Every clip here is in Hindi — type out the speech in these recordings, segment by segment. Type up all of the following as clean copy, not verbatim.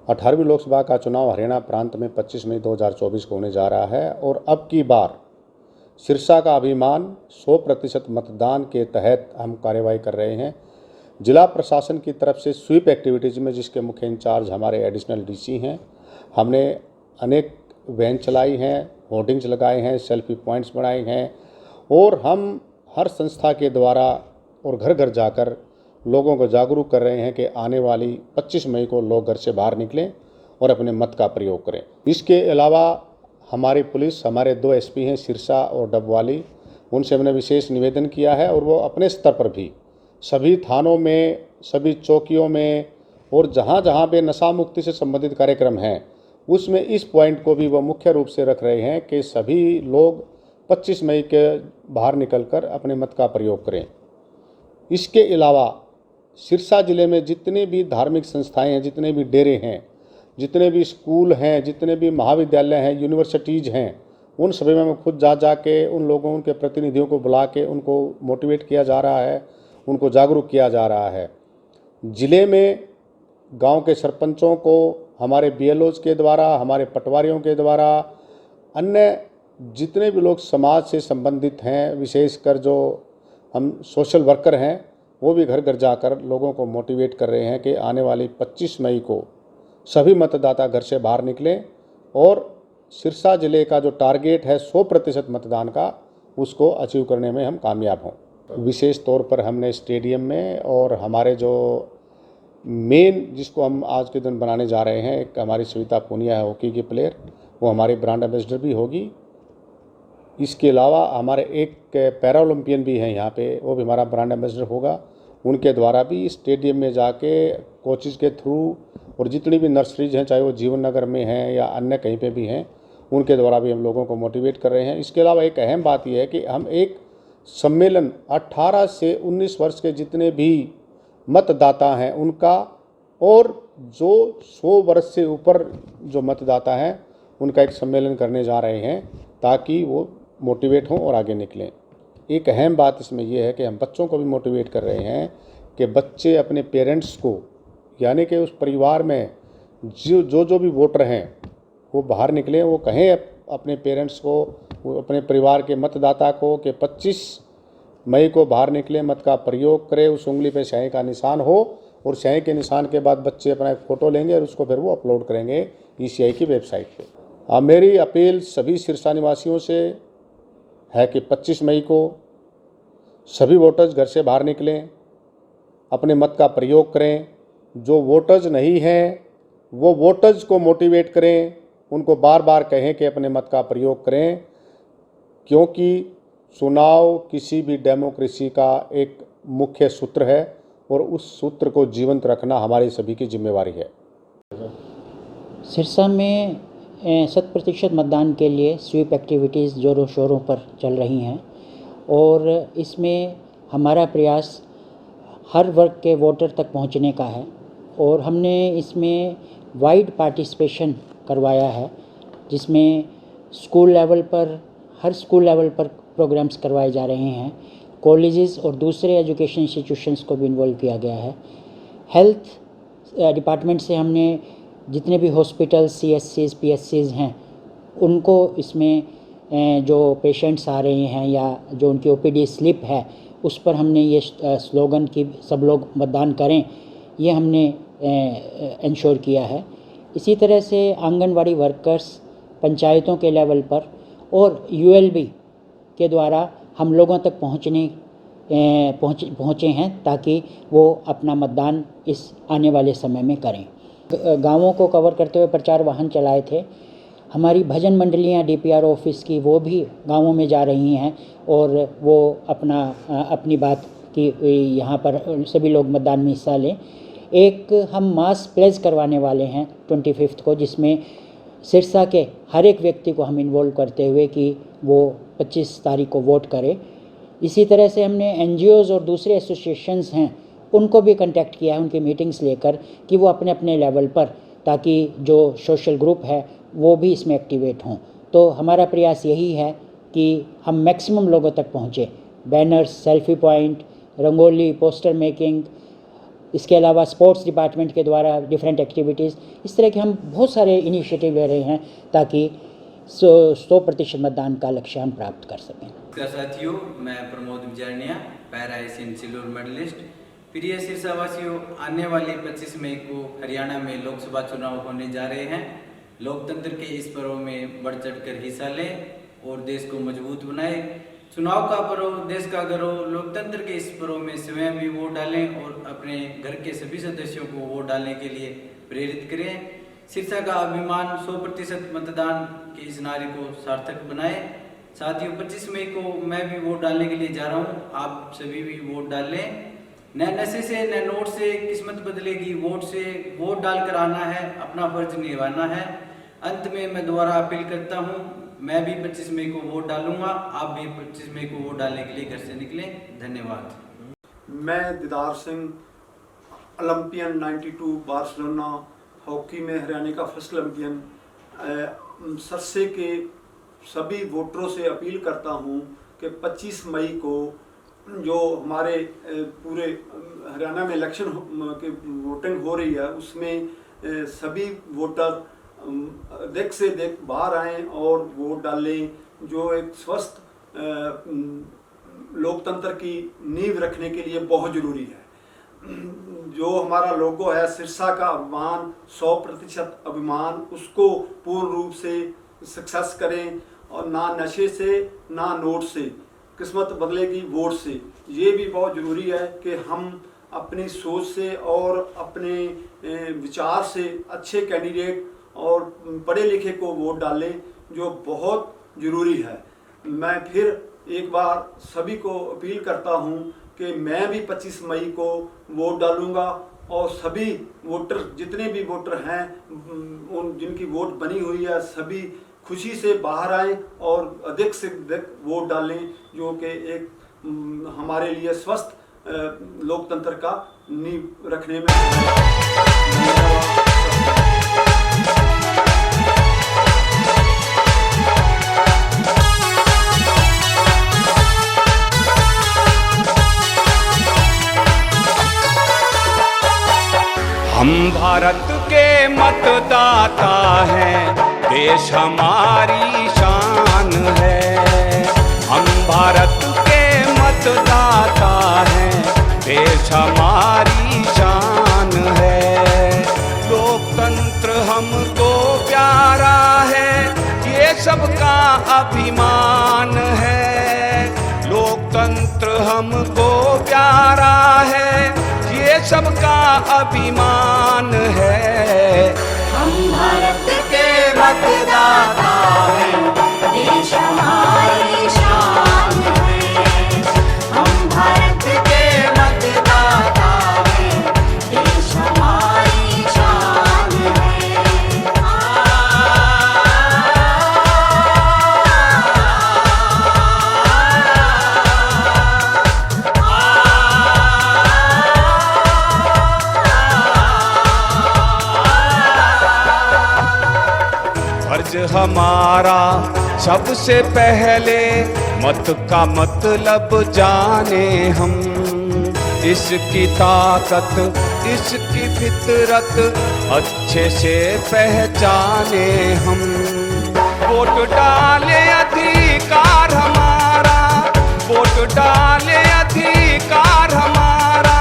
18वीं लोकसभा का चुनाव हरियाणा प्रांत में 25 मई 2024 को होने जा रहा है और अब की बार सिरसा का अभिमान 100% मतदान के तहत हम कार्यवाही कर रहे हैं। जिला प्रशासन की तरफ से स्वीप एक्टिविटीज़ में जिसके मुख्य इंचार्ज हमारे एडिशनल डीसी हैं, हमने अनेक वैन चलाई हैं, होर्डिंग्स लगाए हैं, सेल्फी पॉइंट्स बनाए हैं और हम हर संस्था के द्वारा और घर घर जाकर लोगों को जागरूक कर रहे हैं कि आने वाली 25 मई को लोग घर से बाहर निकलें और अपने मत का प्रयोग करें। इसके अलावा हमारी पुलिस, हमारे 2 एसपी हैं सिरसा और डबवाली, उनसे हमने विशेष निवेदन किया है और वो अपने स्तर पर भी सभी थानों में, सभी चौकियों में और जहाँ जहाँ पे नशा मुक्ति से संबंधित कार्यक्रम हैं उसमें इस पॉइंट को भी वो मुख्य रूप से रख रहे हैं कि सभी लोग 25 मई के बाहर निकलकर अपने मत का प्रयोग करें। इसके अलावा सिरसा ज़िले में जितने भी धार्मिक संस्थाएं हैं, जितने भी डेरे हैं, जितने भी स्कूल हैं, जितने भी महाविद्यालय हैं, यूनिवर्सिटीज़ हैं, उन सभी में खुद जा के उन लोगों, उनके प्रतिनिधियों को बुला के उनको मोटिवेट किया जा रहा है, उनको जागरूक किया जा रहा है। ज़िले में गांव के सरपंचों को हमारे बीएलओज़ के द्वारा, हमारे पटवारियों के द्वारा, अन्य जितने भी लोग समाज से संबंधित हैं, विशेषकर जो हम सोशल वर्कर हैं, वो भी घर घर जाकर लोगों को मोटिवेट कर रहे हैं कि आने वाली 25 मई को सभी मतदाता घर से बाहर निकलें और सिरसा ज़िले का जो टारगेट है 100% मतदान का, उसको अचीव करने में हम कामयाब हों। विशेष तौर पर हमने स्टेडियम में और हमारे जो मेन जिसको हम आज के दिन बनाने जा रहे हैं, एक हमारी सविता पूनिया है हॉकी की प्लेयर, वो हमारी ब्रांड एम्बेसडर भी होगी। इसके अलावा हमारे एक पैरा ओलंपियन भी हैं यहाँ पे, वो भी हमारा ब्रांड एम्बेसडर होगा। उनके द्वारा भी स्टेडियम में जाके कोचेज के थ्रू और जितनी भी नर्सरीज हैं, चाहे वो जीवन नगर में हैं या अन्य कहीं पे भी हैं, उनके द्वारा भी हम लोगों को मोटिवेट कर रहे हैं। इसके अलावा एक अहम बात यह है कि हम एक सम्मेलन 18 से 19 वर्ष के जितने भी मतदाता हैं उनका और जो 100 वर्ष से ऊपर जो मतदाता हैं उनका एक सम्मेलन करने जा रहे हैं ताकि वो मोटिवेट हों और आगे निकलें। एक अहम बात इसमें यह है कि हम बच्चों को भी मोटिवेट कर रहे हैं कि बच्चे अपने पेरेंट्स को, यानी कि उस परिवार में जो भी वोटर हैं वो बाहर निकलें, वो कहें अपने पेरेंट्स को, वो अपने परिवार के मतदाता को कि 25 मई को बाहर निकलें, मत का प्रयोग करें। उस उंगली पे स्याही का निशान हो और स्याही के निशान के बाद बच्चे अपना एक फ़ोटो लेंगे और उसको फिर वो अपलोड करेंगे ईसीआई की वेबसाइट पे। मेरी अपील सभी सिरसा निवासियों से है कि 25 मई को सभी वोटर्स घर से बाहर निकलें, अपने मत का प्रयोग करें। जो वोटर्स नहीं हैं वो वोटर्स को मोटिवेट करें, उनको बार बार कहें कि अपने मत का प्रयोग करें, क्योंकि चुनाव किसी भी डेमोक्रेसी का एक मुख्य सूत्र है और उस सूत्र को जीवंत रखना हमारी सभी की जिम्मेवारी है। सिरसा में 100% मतदान के लिए स्वीप एक्टिविटीज़ जोरों शोरों पर चल रही हैं और इसमें हमारा प्रयास हर वर्ग के वोटर तक पहुंचने का है और हमने इसमें वाइड पार्टिसिपेशन करवाया है, जिसमें स्कूल लेवल पर, हर स्कूल लेवल पर प्रोग्राम्स करवाए जा रहे हैं। कॉलेजेस और दूसरे एजुकेशन इंस्टीट्यूशंस को भी इन्वॉल्व किया गया है। हेल्थ डिपार्टमेंट से हमने जितने भी हॉस्पिटल, सीएससीज, पीएससीज हैं उनको इसमें जो पेशेंट्स आ रहे हैं या जो उनकी ओपीडी स्लिप है उस पर हमने ये स्लोगन कि सब लोग मतदान करें, ये हमने इंश्योर किया है। इसी तरह से आंगनवाड़ी वर्कर्स पंचायतों के लेवल पर और यूएलबी के द्वारा हम लोगों तक पहुँचे हैं ताकि वो अपना मतदान इस आने वाले समय में करें। गांवों को कवर करते हुए प्रचार वाहन चलाए थे। हमारी भजन मंडलियां डीपीआर ऑफिस की वो भी गांवों में जा रही हैं और वो अपनी बात की यहाँ पर सभी लोग मतदान में हिस्सा लें। एक हम मास प्लेज करवाने वाले हैं 25 को, जिसमें सिरसा के हर एक व्यक्ति को हम इन्वॉल्व करते हुए कि वो 25 तारीख को वोट करे। इसी तरह से हमने एनजीओज़ और दूसरे एसोसिएशंस हैं उनको भी कांटेक्ट किया है, उनकी मीटिंग्स लेकर कि वो अपने अपने लेवल पर, ताकि जो सोशल ग्रुप है वो भी इसमें एक्टिवेट हों। तो हमारा प्रयास यही है कि हम मैक्सिमम लोगों तक पहुँचे। Banners, selfie point, rangoli, poster making, इसके अलावा स्पोर्ट्स डिपार्टमेंट के द्वारा डिफरेंट एक्टिविटीज़, इस तरह के हम बहुत सारे इनिशिएटिव ले रहे हैं ताकि 100% मतदान का लक्ष्य हम प्राप्त कर सकें। साथियों, मैं Pramod Bijarnia, para Asian silver medallist. प्रिय सिरसावासियों, आने वाली 25 मई को हरियाणा में लोकसभा चुनाव होने जा रहे हैं। लोकतंत्र के इस पर्व में बढ़ चढ़ कर हिस्सा लें और देश को मजबूत बनाएं। चुनाव का पर्व देश का गौरव, लोकतंत्र के इस पर्व में स्वयं भी वोट डालें और अपने घर के सभी सदस्यों को वोट डालने के लिए प्रेरित करें। सिरसा का अभिमान 100% मतदान के इस नारे को सार्थक बनाएं। साथियों, 25 मई को मैं भी वोट डालने के लिए जा रहा हूं, आप सभी भी वोट डाल लें। न नशे से न नोट से किस्मत बदलेगी, वोट से वोट डालकर आना है, अपना फर्ज निभाना है। अंत में मैं दोबारा अपील करता हूं, मैं भी 25 मई को वोट डालूंगा, आप भी 25 मई को वोट डालने के लिए घर से निकलें। धन्यवाद। मैं दीदार सिंह, ओलंपियन 92 बार्सिलोना हॉकी में हरियाणा का फर्स्ट ओलंपियन, सरसे के सभी वोटरों से अपील करता हूं कि 25 मई को जो हमारे पूरे हरियाणा में इलेक्शन की वोटिंग हो रही है, उसमें सभी वोटर अधिक से अधिक बाहर आएँ और वोट डालें, जो एक स्वस्थ लोकतंत्र की नींव रखने के लिए बहुत ज़रूरी है। जो हमारा लोगो है सिरसा का अभिमान, 100% अभिमान, उसको पूर्ण रूप से सक्सेस करें और ना नशे से ना नोट से, किस्मत बदलेगी वोट से। ये भी बहुत ज़रूरी है कि हम अपनी सोच से और अपने विचार से अच्छे कैंडिडेट और पढ़े लिखे को वोट डालें, जो बहुत ज़रूरी है। मैं फिर एक बार सभी को अपील करता हूं कि मैं भी 25 मई को वोट डालूंगा और सभी वोटर, जितने भी वोटर हैं, उन जिनकी वोट बनी हुई है, सभी खुशी से बाहर आएँ और अधिक से अधिक वोट डालें, जो कि एक हमारे लिए स्वस्थ लोकतंत्र का नींव रखने में। हम भारत के मतदाता हैं, देश हमारी शान है। हम भारत के मतदाता हैं, देश हमारी शान है। लोकतंत्र हमको प्यारा है, ये सबका अभिमान है। लोकतंत्र हमको प्यारा है, ये सबका अभिमान है। हम भारत के मतदाता हैं, देश हमारी शान है। हम भारत के मतदाता हैं, देश हमारी शान है। फर्ज हमारा सबसे पहले मत का मतलब जाने हम। इसकी ताकत, इसकी फितरत अच्छे से पहचाने हम। वोट डाले अधिकार हमारा, वोट डाले अधिकार हमारा,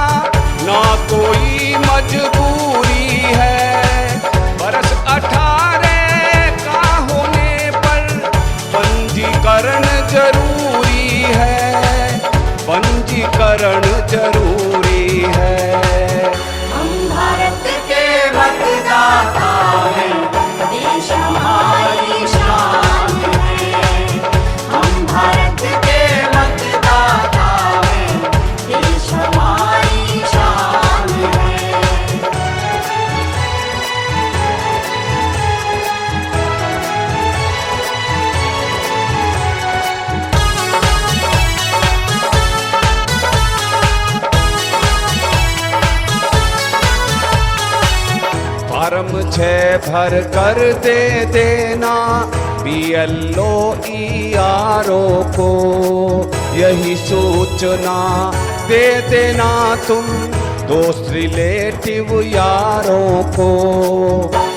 ना कोई मजबूरी है। बरस 18 का होने पर पंजीकरण जरूरी है, पंजीकरण जरूरी है। हम भारत के मतदाता हैं, देश हमारी शान है। हम भारत के मतदाता हैं, देश हमारी शान है। फार्म 6 भर कर दे देना BLO ERO को, यही सूचना दे देना तुम दोस्त रिलेटिव यारों को।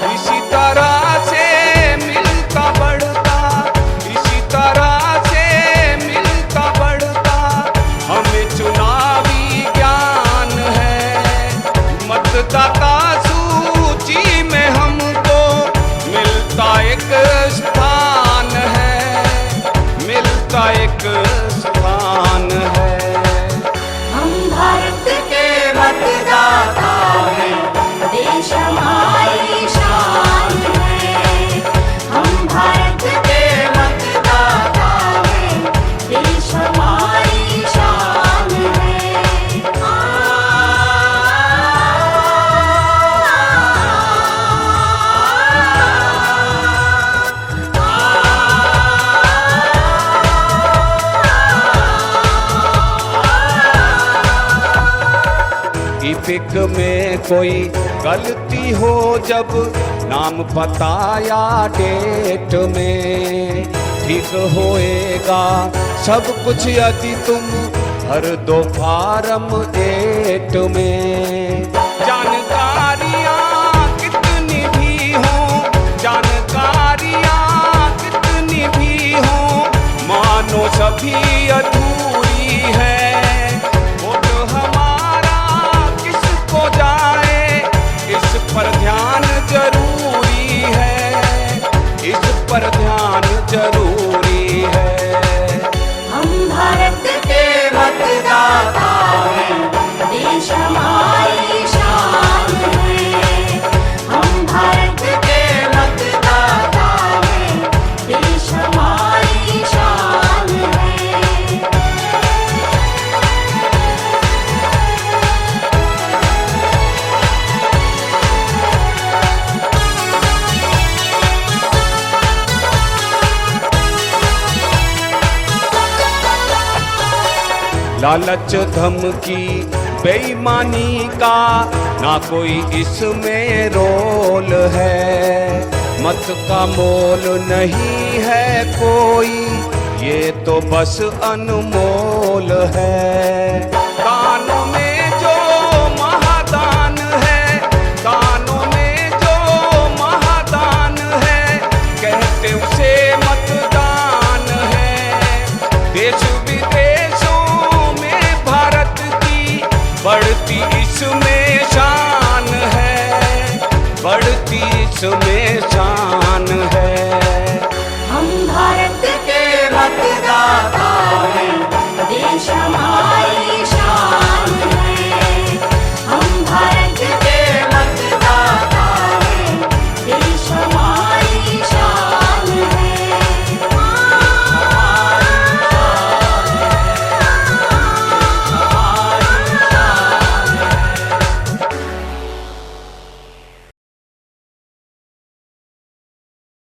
इसी तरह से मिलता बढ़ता, इसी तरह से मिलता बढ़ता हमें चुनावी ज्ञान है। मतदाता सूची में हमको मिलता एक स्थान है, मिलता एक स्थान है। हम भारत के मतदाता हैं, देश हमारी शान है। हम भारत के मतदाता हैं, देश हमारी शान है। इपिक में कोई गलती हो जब नाम पता या डेट में, ठीक होएगा सब कुछ यदि तुम भर दो फॉर्म 8 में। जानकारियाँ कितनी भी हों, जानकारियाँ कितनी भी हों, मानो सभी अधूरी है। वोट हमारा किसको जाए, इस पर ध्यान जरूरी है, इस पर ध्यान जरूरी है। हम भारत के मतदाता हैं, देश हमारी शान है। हम भारत के मतदाता हैं, देश हमारी शान है। लालच धमकी बेईमानी का ना कोई इसमें रोल है। मत का मोल नहीं है कोई, ये तो बस अनमोल है। दानों में जो महादान है, दानों में जो महादान है, कहते उसे मतदान है। देश विदेशों में भारत की बढ़ती इसमें शान है, बढ़ती इसमें शान है।